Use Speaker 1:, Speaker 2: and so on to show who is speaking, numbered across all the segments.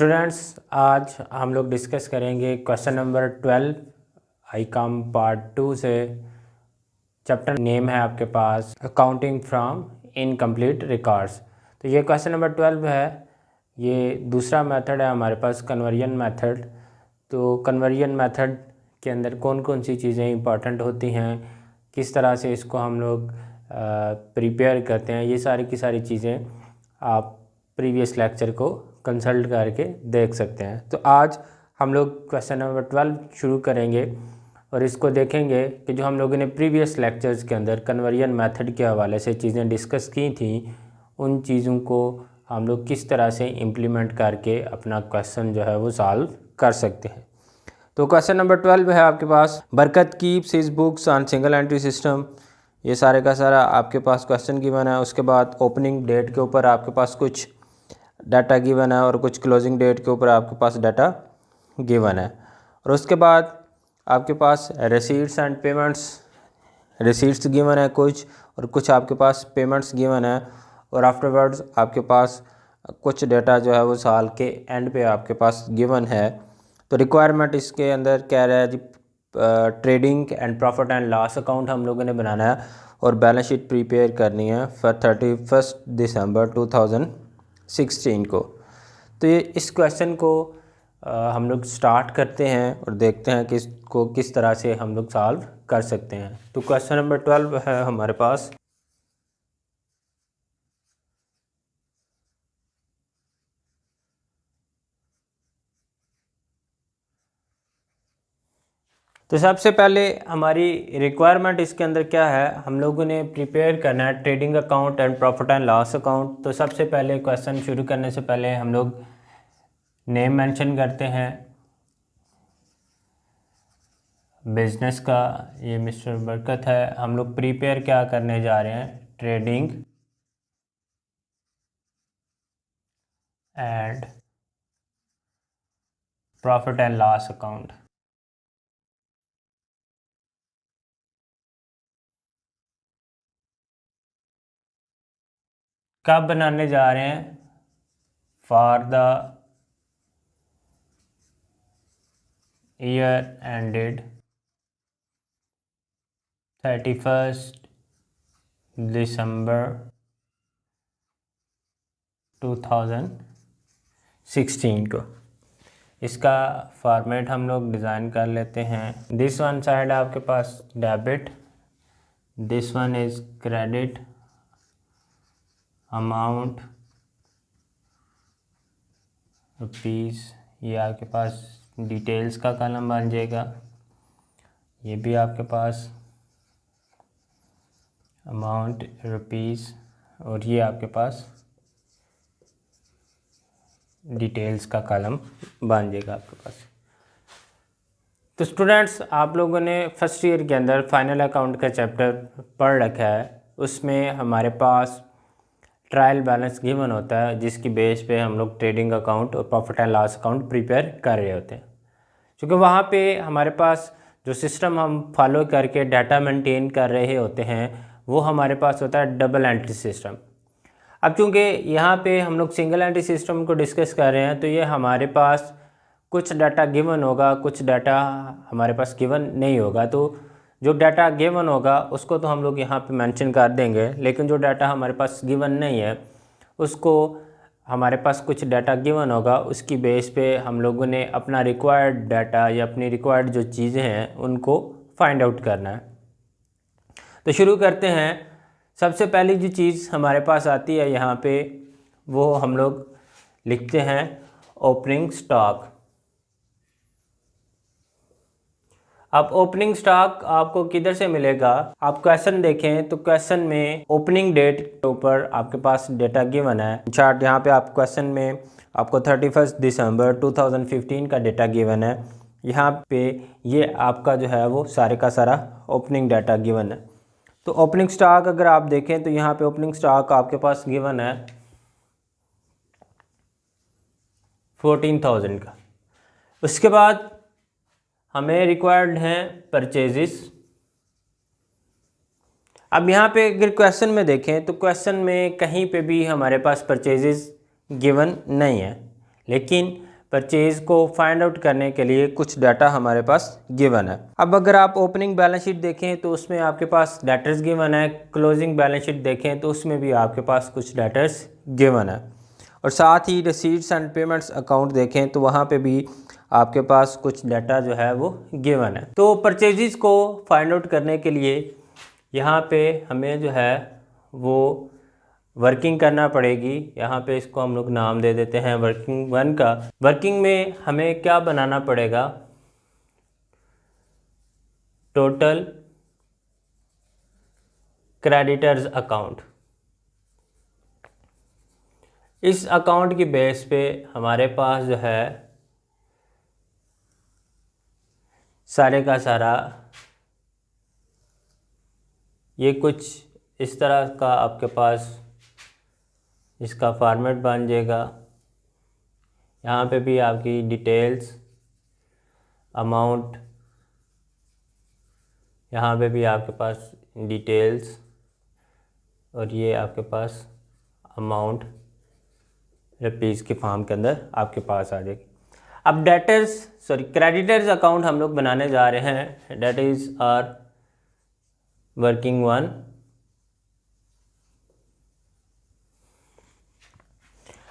Speaker 1: Students, आज हम लोग डिस्कस करेंगे क्वेश्चन नंबर 12 आईकॉम पार्ट 2 से। चैप्टर नेम है आपके पास अकाउंटिंग फ्रॉम इनकम्प्लीट रिकॉर्ड्स। तो ये क्वेश्चन नंबर 12 है। ये दूसरा मेथड है हमारे पास, कन्वर्जन मेथड। तो कन्वर्जन मेथड के अंदर कौन कौन सी चीज़ें इंपॉर्टेंट होती हैं, किस तरह से इसको हम लोग प्रिपेयर करते हैं, ये सारी की सारी चीज़ें आप प्रीवियस लेक्चर को कंसल्ट करके देख सकते हैं। तो आज हम लोग क्वेश्चन नंबर 12 शुरू करेंगे और इसको देखेंगे कि जो हम लोगों ने प्रीवियस लेक्चर्स के अंदर कन्वर्जन मेथड के हवाले से चीज़ें डिस्कस की थी, उन चीज़ों को हम लोग किस तरह से इम्प्लीमेंट करके अपना क्वेश्चन जो है वो सॉल्व कर सकते हैं। तो क्वेश्चन नंबर 12 है आपके पास, बरकत keeps his books on single entry system. ये सारे का सारा आपके पास क्वेश्चन गिवन है। उसके बाद ओपनिंग डेट के ऊपर आपके पास कुछ डाटा गिवन है और कुछ क्लोजिंग डेट के ऊपर आपके पास डाटा गिवन है। और उसके बाद आपके पास receipts and payments, receipts given है कुछ, और कुछ आपके पास पेमेंट्स गिवन है। और आफ्टरवर्ड्स आपके पास कुछ डेटा जो है वो साल के एंड पे आपके पास गिवन है। तो रिक्वायरमेंट इसके अंदर कह रहा है जी, trading and profit and loss account हम लोगों ने बनाना है और बैलेंस शीट प्रिपेयर करनी है फॉर 31 दिसंबर 2016 को। तो ये इस क्वेश्चन को हम लोग स्टार्ट करते हैं और देखते हैं कि इसको किस तरह से हम लोग सॉल्व कर सकते हैं। तो क्वेश्चन नंबर 12 है हमारे पास। तो सबसे पहले हमारी रिक्वायरमेंट इसके अंदर क्या है, हम लोगों ने प्रिपेयर करना है trading account and profit and loss account. तो सबसे पहले क्वेश्चन शुरू करने से पहले हम लोग नेम मेंशन करते हैं बिजनेस का। ये मिस्टर बरकत है। हम लोग प्रिपेयर क्या करने जा रहे हैं, trading and profit and loss account. कब बनाने जा रहे हैं, फॉर द ईयर एंडेड 31 दिसंबर 2016 को। इसका फॉर्मेट हम लोग डिज़ाइन कर लेते हैं। दिस वन साइड आपके पास debit, this one is credit, amount rupees, ये आपके पास डिटेल्स का कॉलम बन जाएगा। ये भी आपके पास अमाउंट रुपीज़, और ये आपके पास डिटेल्स का कॉलम बन जाएगा आपके पास। तो स्टूडेंट्स, आप लोगों ने फर्स्ट ईयर के अंदर फाइनल अकाउंट का चैप्टर पढ़ रखा है। उसमें हमारे पास ट्रायल बैलेंस गिवन होता है, जिसकी बेस पे हम लोग ट्रेडिंग अकाउंट और profit and loss account prepare कर रहे होते हैं। क्योंकि वहाँ पे हमारे पास जो सिस्टम हम फॉलो करके डाटा मेंटेन कर रहे होते हैं वो हमारे पास होता है डबल एंट्री सिस्टम। अब चूँकि यहाँ पे हम लोग सिंगल एंट्री सिस्टम को डिस्कस कर रहे हैं, तो ये हमारे पास कुछ डाटा गिवन होगा, कुछ डाटा हमारे पास गिवन नहीं होगा। तो जो डाटा गिवन होगा उसको तो हम लोग यहाँ पे मेंशन कर देंगे, लेकिन जो डाटा हमारे पास गिवन नहीं है उसको, हमारे पास कुछ डाटा गिवन होगा, उसकी बेस पे हम लोगों ने अपना रिक्वायर्ड डाटा या अपनी रिक्वायर्ड जो चीज़ें हैं उनको फाइंड आउट करना है। तो शुरू करते हैं। सबसे पहली जो चीज़ हमारे पास आती है यहाँ पे, वो हम लोग लिखते हैं ओपनिंग स्टॉक। अब ओपनिंग स्टॉक आपको किधर से मिलेगा, आप क्वेश्चन देखें तो क्वेश्चन में ओपनिंग डेट के ऊपर आपके पास डेटा गिवन है। चार्ट यहाँ पे आप क्वेश्चन में आपको 31 दिसंबर 2015 का डेटा गिवन है। यहाँ पे ये आपका जो है वो सारे का सारा ओपनिंग डाटा गिवन है। तो ओपनिंग स्टॉक अगर आप देखें तो यहाँ पे ओपनिंग स्टॉक आपके पास गिवन है 14,000 का। उसके बाद हमें रिक्वायर्ड हैं परचेजेस। अब यहाँ पे अगर क्वेश्चन में देखें तो क्वेश्चन में कहीं पे भी हमारे पास परचेजेस गिवन नहीं है, लेकिन परचेज को फाइंड आउट करने के लिए कुछ डाटा हमारे पास गिवन है। अब अगर आप ओपनिंग बैलेंस शीट देखें तो उसमें आपके पास डेटर्स गिवन है, क्लोजिंग बैलेंस शीट देखें तो उसमें भी आपके पास कुछ डेटर्स गिवन है, और साथ ही रिसीट्स एंड पेमेंट्स अकाउंट देखें तो वहाँ पे भी आपके पास कुछ डाटा जो है वो गिवन है। तो परचेजेस को फाइंड आउट करने के लिए यहाँ पे हमें जो है वो वर्किंग करना पड़ेगी। यहाँ पे इसको हम लोग नाम दे देते हैं वर्किंग 1 का। वर्किंग में हमें क्या बनाना पड़ेगा, टोटल क्रेडिटर्स अकाउंट। इस अकाउंट की बेस पे हमारे पास जो है सारे का सारा ये कुछ इस तरह का आपके पास इसका फॉर्मेट बन जाएगा। यहाँ पे भी आपकी डिटेल्स, अमाउंट, यहाँ पे भी आपके पास डिटेल्स, और ये आपके पास अमाउंट रुपीज़ के फॉर्म के अंदर आपके पास आ जाएगी। अब क्रेडिटर्स अकाउंट हम लोग बनाने जा रहे हैं, डेट इज़ आर वर्किंग 1।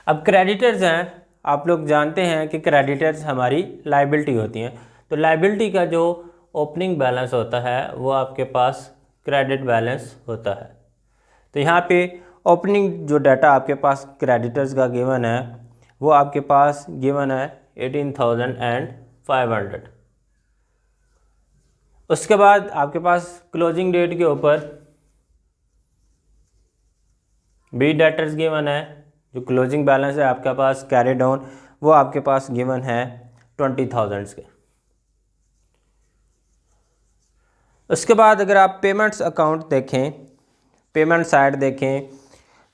Speaker 1: अब क्रेडिटर्स हैं, आप लोग जानते हैं कि क्रेडिटर्स हमारी लायबिलिटी होती हैं। तो लायबिलिटी का जो ओपनिंग बैलेंस होता है वो आपके पास क्रेडिट बैलेंस होता है। तो यहाँ पे ओपनिंग जो डाटा आपके पास क्रेडिटर्स का गिवन है वो आपके पास गिवन है 18,500। उसके बाद आपके पास क्लोजिंग डेट के ऊपर बी डेटर्स गिवन है, जो क्लोजिंग बैलेंस है आपके पास कैरी डाउन वो आपके पास गिवन है 20,000 के। उसके बाद अगर आप पेमेंट्स अकाउंट देखें, पेमेंट साइड देखें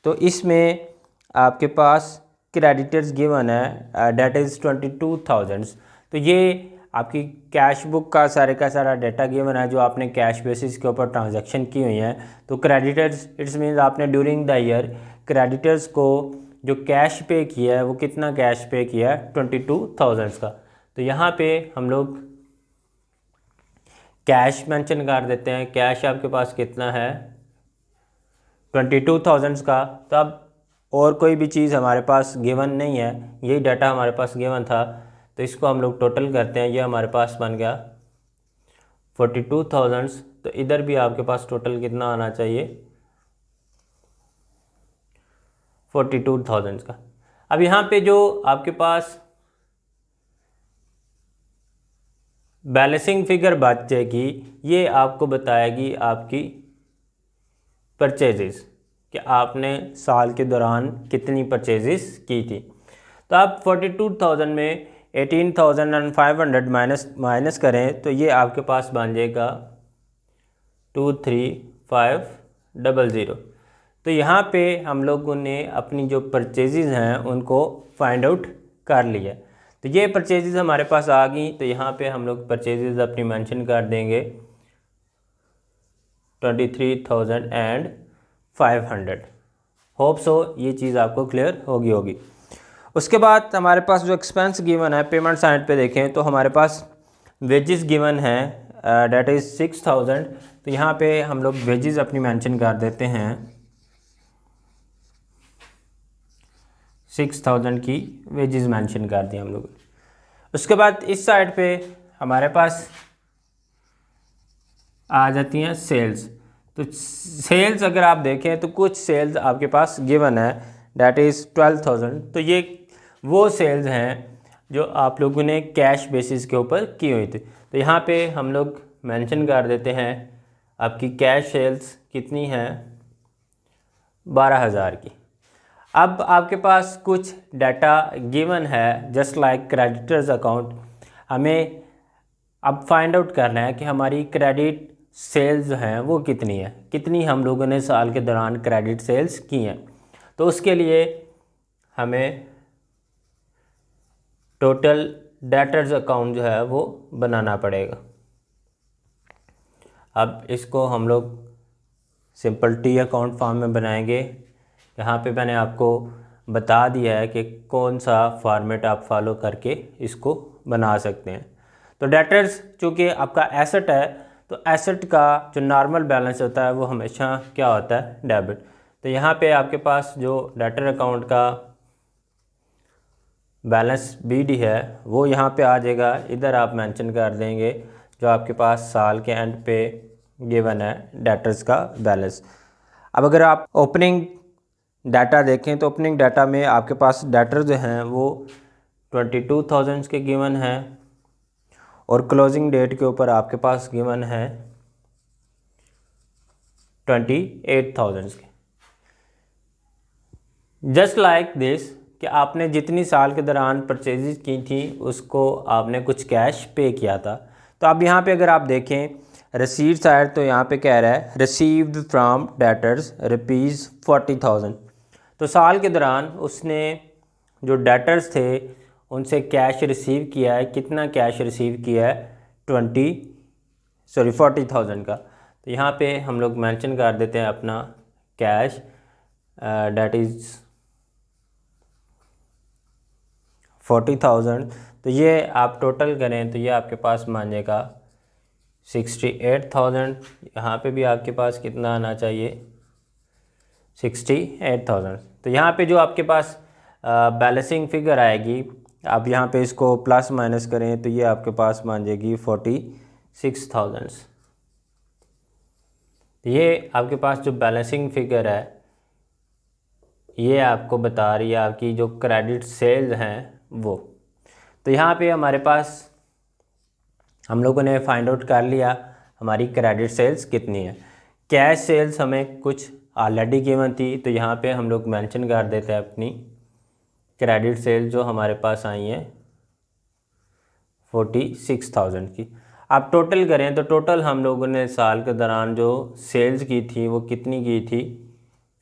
Speaker 1: तो इसमें आपके पास क्रेडिटर्स गिवन है डेट इज़ 22,000। तो ये आपकी कैश बुक का सारा डाटा गिवन है जो आपने कैश बेसिस के ऊपर ट्रांजैक्शन की हुई हैं। तो क्रेडिटर्स इट्स मीन्स आपने ड्यूरिंग द ईयर क्रेडिटर्स को जो कैश पे किया है वो कितना कैश पे किया है 22,000 का। तो यहाँ पे हम लोग कैश मेंशन कर देते हैं, कैश आपके पास कितना है 22,000 का। तो अब और कोई भी चीज़ हमारे पास गिवन नहीं है, यही डाटा हमारे पास गिवन था, तो इसको हम लोग टोटल करते हैं। ये हमारे पास बन गया 42,000। तो इधर भी आपके पास टोटल कितना आना चाहिए 42,000 का। अब यहाँ पे जो आपके पास बैलेंसिंग फिगर बच जाएगी ये आपको बताएगी आपकी परचेजेस कि आपने साल के दौरान कितनी परचेजेस की थी। तो आप 42,000 में 18,500 माइनस करें तो ये आपके पास बन जाएगा 23,500। तो यहाँ पे हम लोगों ने अपनी जो परचेजेस हैं उनको फाइंड आउट कर लिया। तो ये परचेजेस हमारे पास आ गई। तो यहाँ पे हम लोग परचेजेस अपनी मेंशन कर देंगे 23,500। होप सो ये चीज़ आपको क्लियर होगी। उसके बाद हमारे पास जो एक्सपेंस गिवन है पेमेंट साइड पे देखें तो हमारे पास वेजेस गिवन है डेट इज़ 6,000। तो यहाँ पे हम लोग वेजेस अपनी मेंशन कर देते हैं 6,000 की वेजेस मेंशन कर दी हम लोग। उसके बाद इस साइड पे हमारे पास आ जाती हैं सेल्स। तो सेल्स अगर आप देखें तो कुछ सेल्स आपके पास गिवन है डेट इज़ 12,000। तो ये वो सेल्स हैं जो आप लोगों ने कैश बेसिस के ऊपर की हुई थी। तो यहाँ पे हम लोग मेंशन कर देते हैं आपकी कैश सेल्स कितनी है 12,000 की। अब आपके पास कुछ डाटा गिवन है जस्ट लाइक क्रेडिटर्स अकाउंट। हमें अब फाइंड आउट करना है कि हमारी क्रेडिट सेल्स जो हैं वो कितनी है, कितनी हम लोगों ने साल के दौरान क्रेडिट सेल्स की हैं। तो उसके लिए हमें टोटल डेटर्स अकाउंट जो है वो बनाना पड़ेगा। अब इसको हम लोग सिंपल टी अकाउंट फॉर्म में बनाएंगे। यहाँ पे मैंने आपको बता दिया है कि कौन सा फॉर्मेट आप फॉलो करके इसको बना सकते हैं। तो डेटर्स चूँकि आपका एसेट है, तो एसेट का जो नॉर्मल बैलेंस होता है वो हमेशा क्या होता है, डेबिट। तो यहाँ पे आपके पास जो डेटर अकाउंट का बैलेंस BD है वो यहाँ पे आ जाएगा। इधर आप मेंशन कर देंगे जो आपके पास साल के एंड पे गिवन है डेटर्स का बैलेंस। अब अगर आप ओपनिंग डाटा देखें तो ओपनिंग डाटा में आपके पास डेटर जो हैं वो 22,000 के गिवन है और क्लोजिंग डेट के ऊपर आपके पास गिवन है 28,000 के। जस्ट लाइक दिस कि आपने जितनी साल के दौरान परचेजेज की थी उसको आपने कुछ कैश पे किया था। तो अब यहाँ पे अगर आप देखें रिसीट साइड, तो यहाँ पे कह रहा है रिसीव्ड फ्रॉम डेटर्स ₹40,000। तो साल के दौरान उसने जो डेटर्स थे उनसे कैश रिसीव किया है। कितना कैश रिसीव किया है? 40,000 का। तो यहाँ पे हम लोग मेंशन कर देते हैं अपना कैश, डेट इज़ 40,000। तो ये आप टोटल करें तो ये आपके पास मान जाएगा 68,000। यहाँ पे भी आपके पास कितना आना चाहिए? 68,000। तो यहाँ पे जो आपके पास बैलेंसिंग फिगर आएगी, आप यहाँ पे इसको प्लस माइनस करें तो ये आपके पास मान जाएगी 46,000। ये आपके पास जो बैलेंसिंग फिगर है ये आपको बता रही है आपकी जो क्रेडिट सेल्स हैं वो। तो यहाँ पे हमारे पास हम लोगों ने फाइंड आउट कर लिया हमारी क्रेडिट सेल्स कितनी है। कैश सेल्स हमें कुछ ऑलरेडी गिवन थी, तो यहाँ पे हम लोग मेंशन कर देते हैं अपनी क्रेडिट सेल जो हमारे पास आई हैं 46,000 की। आप टोटल करें तो टोटल हम लोगों ने साल के दौरान जो सेल्स की थी वो कितनी की थी?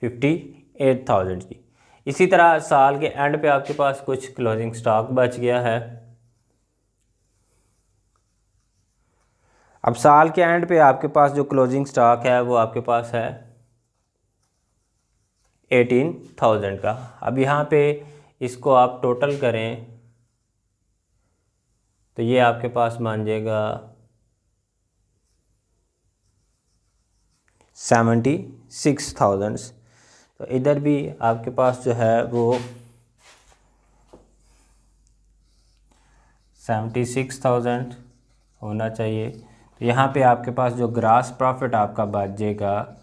Speaker 1: 58,000 की। इसी तरह साल के एंड पे आपके पास कुछ क्लोजिंग स्टॉक बच गया है। अब साल के एंड पे आपके पास जो क्लोजिंग स्टॉक है वो आपके पास है 18,000 का। अब यहाँ पे इसको आप टोटल करें तो ये आपके पास मान जाएगा 76,000। तो इधर भी आपके पास जो है वो 76,000 होना चाहिए। तो यहाँ पे आपके पास जो ग्रास प्रॉफिट आपका बच जाएगा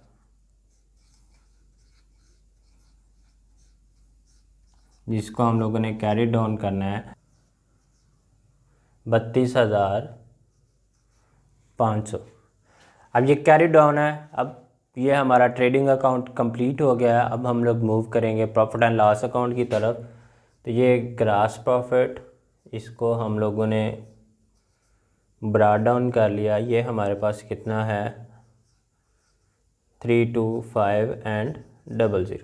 Speaker 1: जिसको हम लोगों ने कैरी डाउन करना है 32,500। अब ये कैरी डाउन है। अब ये हमारा ट्रेडिंग अकाउंट कंप्लीट हो गया है। अब हम लोग मूव करेंगे प्रॉफिट एंड लॉस अकाउंट की तरफ। तो ये ग्रास प्रॉफिट, इसको हम लोगों ने ब्रॉट डाउन कर लिया। ये हमारे पास कितना है? 32500।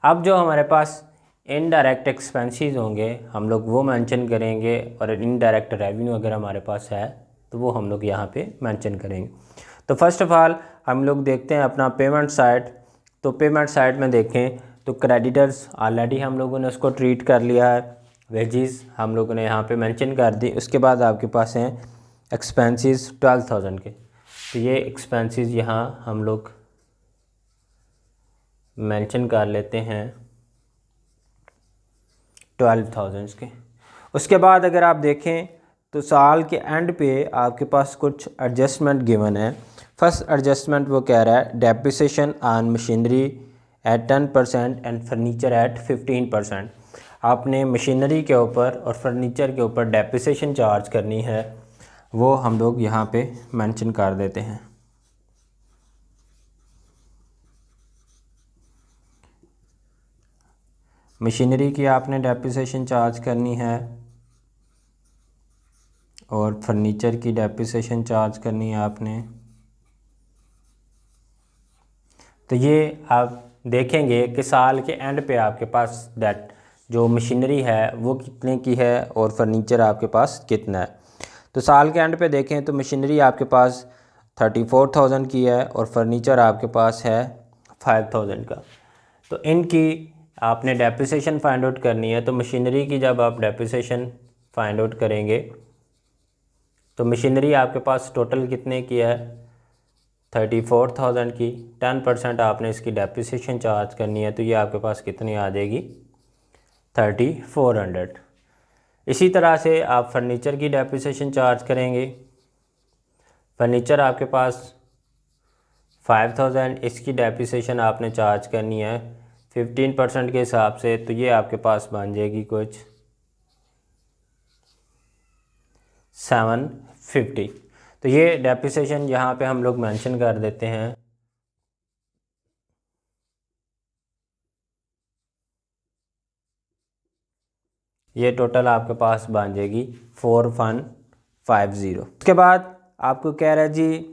Speaker 1: अब जो हमारे पास इनडायरेक्ट एक्सपेंसेस होंगे हम लोग वो मेंशन करेंगे, और इनडायरेक्ट रेवेन्यू अगर हमारे पास है तो वो हम लोग यहाँ पे मेंशन करेंगे। तो फर्स्ट ऑफ ऑल हम लोग देखते हैं अपना पेमेंट साइड। तो पेमेंट साइड में देखें तो क्रेडिटर्स ऑलरेडी हम लोगों ने उसको ट्रीट कर लिया है। वेजेस हम लोगों ने यहाँ पे मेंशन कर दी। उसके बाद आपके पास हैं एक्सपेंसेस 12,000 के। तो ये एक्सपेंसेस यहाँ हम लोग मेंशन कर लेते हैं 12,000 के। उसके बाद अगर आप देखें तो साल के एंड पे आपके पास कुछ एडजस्टमेंट गिवन है। फर्स्ट एडजस्टमेंट वो कह रहा है depreciation on machinery at 10% and furniture at 15%। आपने मशीनरी के ऊपर और फर्नीचर के ऊपर डेप्रिसिएशन चार्ज करनी है, वो हम लोग यहाँ पे मेंशन कर देते हैं। मशीनरी की आपने डेप्रिसिएशन चार्ज करनी है और फर्नीचर की डेप्रिसिएशन चार्ज करनी है आपने। तो ये आप देखेंगे कि साल के एंड पे आपके पास डेट जो मशीनरी है वो कितने की है और फर्नीचर आपके पास कितना है। तो साल के एंड पे देखें तो मशीनरी आपके पास 34,000 की है और फर्नीचर आपके पास है 5,000 का। तो इनकी आपने डेप्रिसिएशन फाइंड आउट करनी है। तो मशीनरी की जब आप डेप्रिसिएशन फाइंड आउट करेंगे तो मशीनरी आपके पास टोटल कितने की है, 34,000 की। 10% आपने इसकी डेप्रिसिएशन चार्ज करनी है, तो ये आपके पास कितनी आ जाएगी, 3400। इसी तरह से आप फर्नीचर की डेप्रिसिएशन चार्ज करेंगे। फर्नीचर आपके पास 5000, इसकी डेप्रिसिएशन आपने चार्ज करनी है 15% के हिसाब से, तो ये आपके पास बन जाएगी कुछ 750। तो ये डेप्रिसिएशन यहाँ पे हम लोग मेंशन कर देते हैं। ये टोटल आपके पास बन जाएगी 4150। उसके बाद आपको कह रहा है जी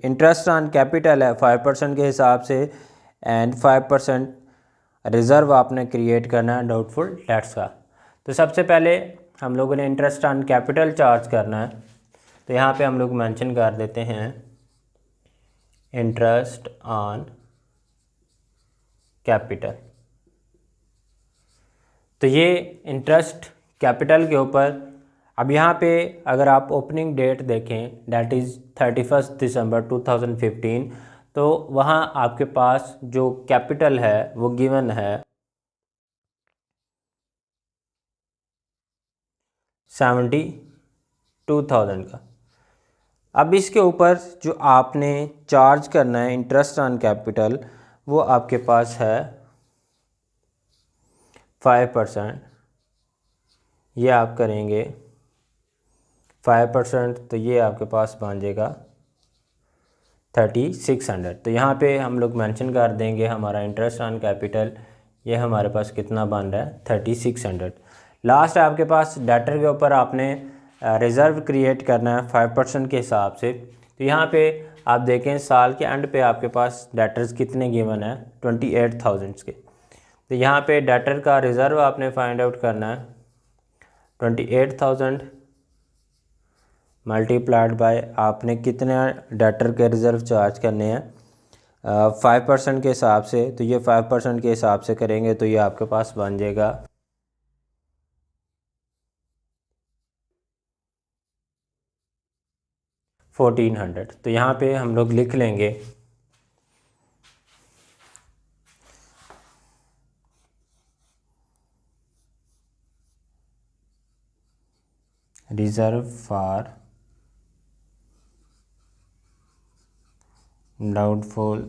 Speaker 1: इंटरेस्ट ऑन कैपिटल है 5% के हिसाब से, एंड 5% रिज़र्व आपने क्रिएट करना है डाउटफुल डेट्स का। तो सबसे पहले हम लोगों ने इंटरेस्ट ऑन कैपिटल चार्ज करना है, तो यहाँ पे हम लोग मेंशन कर देते हैं इंटरेस्ट ऑन कैपिटल। तो ये इंटरेस्ट कैपिटल के ऊपर, अब यहाँ पे अगर आप ओपनिंग डेट देखें डेट इज़ 31 दिसंबर 2015, तो वहाँ आपके पास जो कैपिटल है वो गिवन है 72,000 का। अब इसके ऊपर जो आपने चार्ज करना है इंटरेस्ट ऑन कैपिटल, वो आपके पास है 5%। ये आप करेंगे 5%, तो ये आपके पास बन जाएगा 3600। तो यहाँ पे हम लोग मेंशन कर देंगे हमारा इंटरेस्ट ऑन कैपिटल, ये हमारे पास कितना बन रहा है 3600। लास्ट आपके पास डेटर के ऊपर आपने रिज़र्व क्रिएट करना है 5% के हिसाब से। तो यहाँ पे आप देखें साल के एंड पे आपके पास डेटर्स कितने गिवन है, 28,000 के। तो यहाँ पे डेटर का रिज़र्व आपने फाइंड आउट करना है 28,000 मल्टीप्लाइड बाय आपने कितने डेटर के रिज़र्व चार्ज करने हैं 5% के हिसाब से। तो ये 5% के हिसाब से करेंगे तो ये आपके पास बन जाएगा 1400। तो यहाँ पे हम लोग लिख लेंगे रिज़र्व फॉर डाउटफुल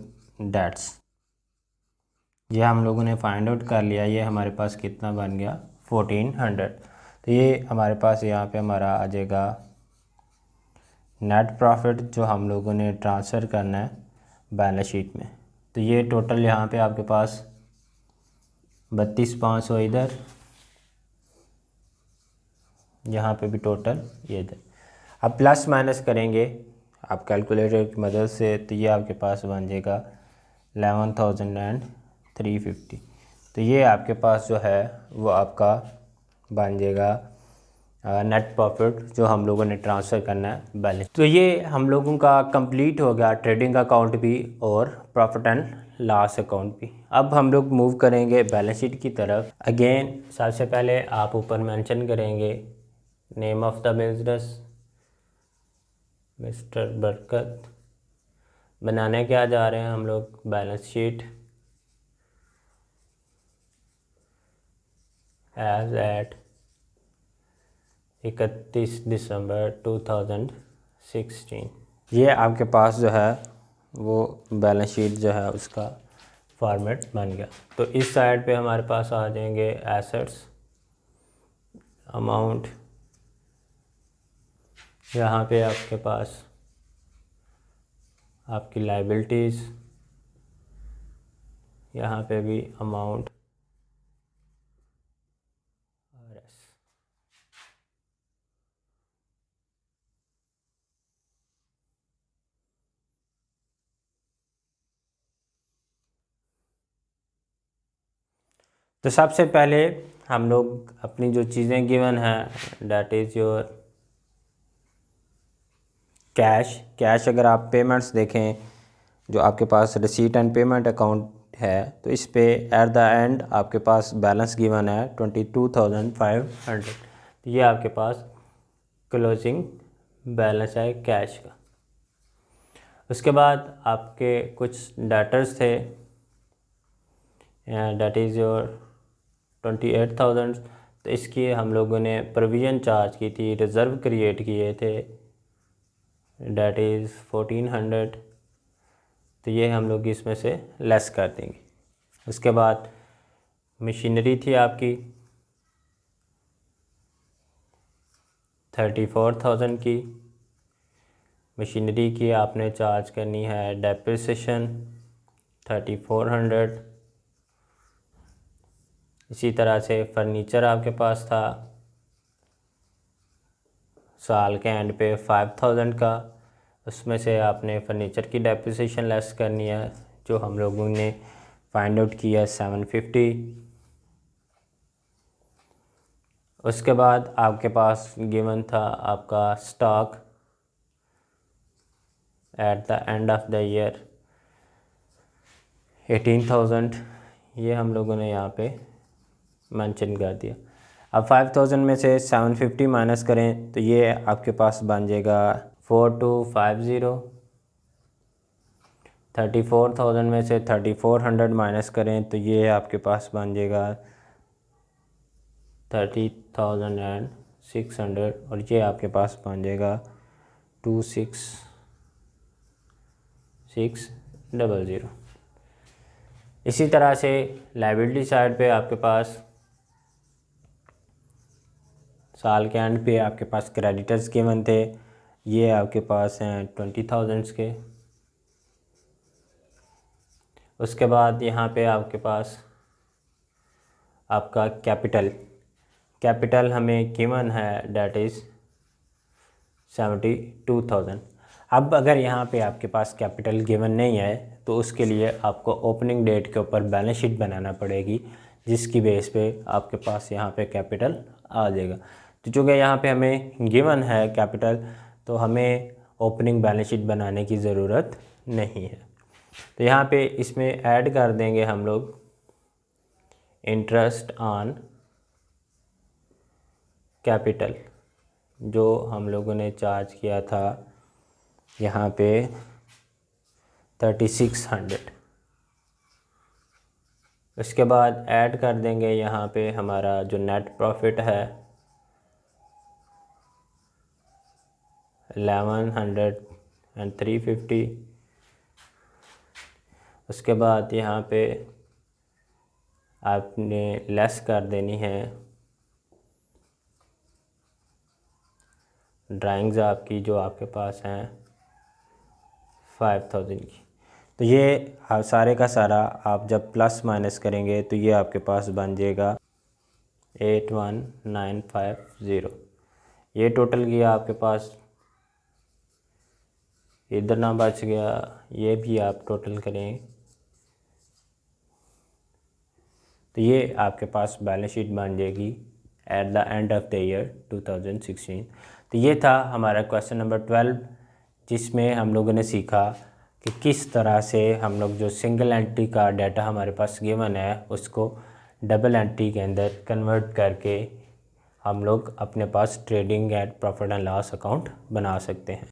Speaker 1: डेट्स। ये हम लोगों ने फाइंड आउट कर लिया, ये हमारे पास कितना बन गया 1400। तो ये हमारे पास यहाँ पे हमारा आ जाएगा नेट प्रॉफिट जो हम लोगों ने ट्रांसफ़र करना है बैलेंस शीट में। तो ये टोटल यहाँ पे आपके पास 32,500 इधर, यहाँ पे भी टोटल ये इधर। अब प्लस माइनस करेंगे आप कैलकुलेटर की मदद से, तो ये आपके पास बन जाएगा 11,350। तो ये आपके पास जो है वो आपका बन जाएगा नेट प्रॉफिट जो हम लोगों ने ट्रांसफ़र करना है बैलेंस। तो ये हम लोगों का कंप्लीट हो गया ट्रेडिंग अकाउंट भी और प्रॉफिट एंड लॉस अकाउंट भी। अब हम लोग मूव करेंगे बैलेंस शीट की तरफ। अगेन सबसे पहले आप ऊपर मेंशन करेंगे name of the business mister बरकत। बनाने क्या जा रहे हैं हम लोग, बैलेंस शीट एज एट 31 दिसंबर 2016। ये आपके पास जो है वो बैलेंस शीट जो है उसका फॉर्मेट बन गया। तो इस साइड पे हमारे पास आ जाएंगे एसेट्स अमाउंट, यहाँ पे आपके पास आपकी लाइबिलिटीज़, यहाँ पे भी अमाउंट और तो सबसे पहले हम लोग अपनी जो चीज़ें गिवन है that is your cash. Cash अगर आप पेमेंट्स देखें जो आपके पास रिसीट एंड पेमेंट अकाउंट है तो इस पे एट द एंड आपके पास बैलेंस गिवन है 22,500। तो ये आपके पास क्लोजिंग बैलेंस है कैश का। उसके बाद आपके कुछ डेटर्स थे, डेट इज़ योर 28,000। तो इसकी हम लोगों ने प्रोविज़न चार्ज की थी, रिज़र्व क्रिएट किए थे, डेट इज़ 1400। तो ये हम लोग इसमें से लेस कर देंगे। उसके बाद मशीनरी थी आपकी 34,000 की। मशीनरी की आपने चार्ज करनी है डेप्रिसिएशन 3400। इसी तरह से फर्नीचर आपके पास था साल के एंड पे 5,000 का, उसमें से आपने फर्नीचर की डेप्रिसिएशन लेस करनी है जो हम लोगों ने फाइंड आउट किया 750। उसके बाद आपके पास गिवन था आपका stock at the end of the year 18,000। ये हम लोगों ने यहाँ पे मेंशन कर दिया। अब 5,000 में से 750 माइनस करें तो ये आपके पास बन जाएगा 4250। 34,000 में से 3400 माइनस करें तो ये आपके पास बन जाएगा 30,600 और ये आपके पास बन जाएगा 26,600। इसी तरह से लायबिलिटी साइड पे आपके पास साल के एंड पे आपके पास क्रेडिटर्स गिवन थे, ये आपके पास हैं 20,000 के। उसके बाद यहाँ पे आपके पास आपका कैपिटल हमें गिवन है डेट इज़ 72,000। अब अगर यहाँ पे आपके पास कैपिटल गिवन नहीं है तो उसके लिए आपको ओपनिंग डेट के ऊपर बैलेंस शीट बनाना पड़ेगी, जिसकी बेस पे आपके पास यहाँ पे कैपिटल आ जाएगा। तो चूँकि यहाँ पे हमें गिवन है कैपिटल तो हमें ओपनिंग बैलेंस शीट बनाने की ज़रूरत नहीं है। तो यहाँ पे इसमें ऐड कर देंगे हम लोग इंटरेस्ट ऑन कैपिटल जो हम लोगों ने चार्ज किया था यहाँ पे 3600। उसके बाद ऐड कर देंगे यहाँ पे हमारा जो नेट प्रॉफिट है 110350। उसके बाद यहाँ पे आपने लेस कर देनी है ड्राइंग्स आपकी जो आपके पास हैं 5,000 की। तो ये सारे का सारा आप जब प्लस माइनस करेंगे तो ये आपके पास बन जाएगा 81,950। ये टोटल गया आपके पास, इधर ना बच गया, ये भी आप टोटल करें तो ये आपके पास बैलेंस शीट बन जाएगी at the end of the year 2016। तो ये था हमारा क्वेश्चन नंबर 12, जिसमें हम लोगों ने सीखा कि किस तरह से हम लोग जो सिंगल एंट्री का डाटा हमारे पास गिवन है उसको डबल एंट्री के अंदर कन्वर्ट करके हम लोग अपने पास trading and profit and loss account बना सकते हैं।